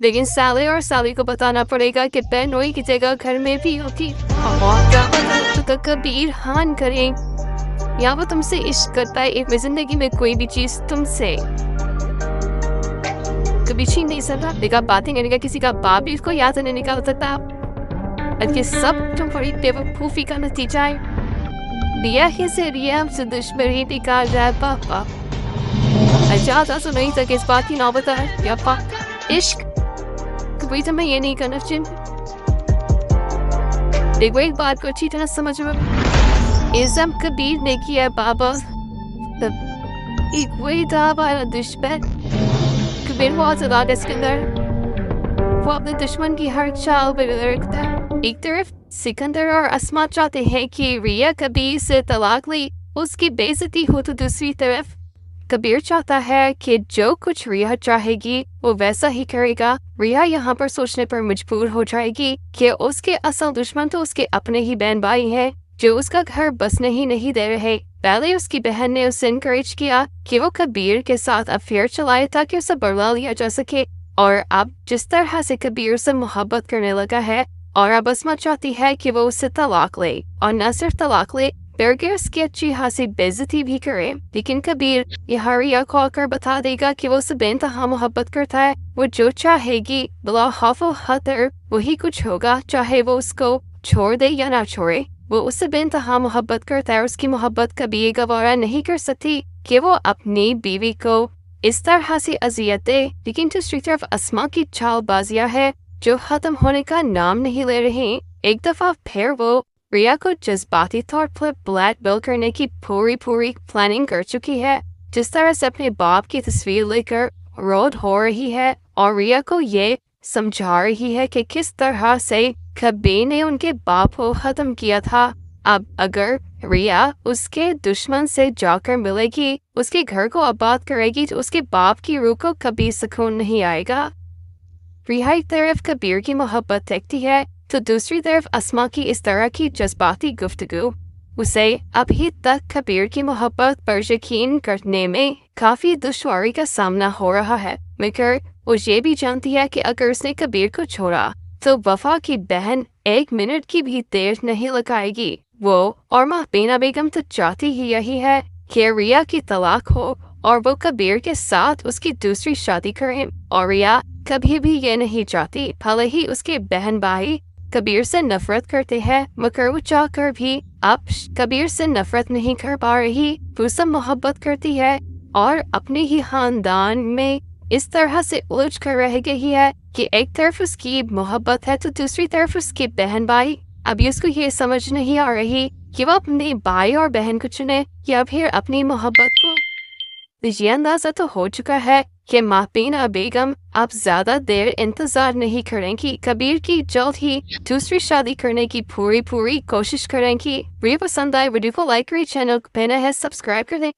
लेकिन साले और साली को बताना पड़ेगा कि बहनोई की जगह घर में भी होती। और क्या पता तो कबीर हान करे या वो तुमसे इश्क करता है। एक जिंदगी में कोई भी चीज तुमसे कभी छीन नहीं सकता। देखा बातें करने का किसी का बाप भी इसको याद नहीं निकाल सकता। ये सब तुम्हारी बेवकूफी का नतीजा है। रिया ही से रिया से दुश्मनी निकाल जाए पापा। अच्छा तो नहीं सके इस बात की ना बता या पापा इश्क कभी तुम्हें ये नहीं करना चाहिए। देखो एक बात को अच्छी तरह समझ में इज़म कबीर ने किया बाबा तब एक वही था हमारा दुश्मन। कबीर बहुत ज़्यादा इसके अंदर वो अपने दुश्मन की हर चाल पे रखता है। एक तरफ सिकंदर और अस्मा चाहते हैं कि रिया कबीर से तलाक ले उसकी बेइज्जती हो, तो दूसरी तरफ कबीर चाहता है कि जो कुछ रिया चाहेगी वो वैसा ही करेगा। रिया यहाँ पर सोचने पर मजबूर हो जाएगी कि उसके असल दुश्मन तो उसके अपने ही बहन भाई हैं जो उसका घर बसने ही नहीं दे रहे। पहले उसकी बहन ने उसे इनकरेज किया कि वो कबीर के साथ अफेयर चलाए ताकि उसे बरला लिया जा सके, और अब जिस तरह से कबीर से मोहब्बत करने लगा है और अब अस्मा चाहती है कि वो उससे तलाक ले, और न सिर्फ तलाक ले बल्कि उसकी अच्छी खासी बेइज्जती भी करे। लेकिन कबीर यहाँ रिया को आकर बता देगा कि वो उससे बेइंतहा मोहब्बत करता है। वो जो चाहेगी बिला खौफ व खतर वही कुछ होगा, चाहे वो उसको छोड़ दे या ना छोड़े। वो उससे बेइंतहा मोहब्बत करता है। उसकी मोहब्बत कभी ये गवारा नहीं कर सकती कि वो अपनी बीवी को इस तरह से अजियत दे। लेकिन दूसरी तरफ अस्मा की चालबाजियां है जो खत्म होने का नाम नहीं ले रही। एक दफा फिर वो रिया को जज्बाती तौर पर ब्लैकमेल करने की पूरी प्लानिंग कर चुकी है, जिस तरह से अपने बाप की तस्वीर लेकर रोड हो रही है और रिया को ये समझा रही है कि किस तरह से कबीर ने उनके बाप को खत्म किया था। अब अगर रिया उसके दुश्मन से जाकर मिलेगी, उसके घर को आबाद करेगी, तो उसके बाप की रूह को कभी सुकून नहीं आएगा। रिया एक तरफ कबीर की मोहब्बत देखती है तो दूसरी तरफ अस्मा की इस तरह की जज्बाती गुफ्तगू उसे अभी तक कबीर की मोहब्बत पर यकीन करने में काफी दुश्वारी का सामना हो रहा है, मगर वो ये भी जानती है कि अगर उसने कबीर को छोड़ा तो वफा की बहन एक मिनट की भी देर नहीं लगाएगी। वो और महबीना बेगम तो चाहती ही यही है कि रिया की तलाक हो और वो कबीर के साथ उसकी दूसरी शादी करें, और रिया कभी भी ये नहीं चाहती। भले ही उसके बहन भाई कबीर से नफरत करते हैं, मगर वो चाहकर भी अब कबीर से नफरत नहीं कर पा रही। वो सब मोहब्बत करती है और अपने ही खानदान में इस तरह से उलझ कर रह गई है कि एक तरफ उसकी मोहब्बत है तो दूसरी तरफ उसके बहन भाई। अभी उसको ये समझ नहीं आ रही कि वो अपने भाई और बहन को चुने या फिर अपनी मोहब्बत को। ये अंदाजा तो हो चुका है कि महबीना बेगम अब ज्यादा देर इंतजार नहीं करेंगी। कबीर की जल्द ही दूसरी शादी करने की पूरी कोशिश करेंगी। वीडियो पसंद आए वीडियो को लाइक करें, चैनल को पहना है सब्सक्राइब कर दें।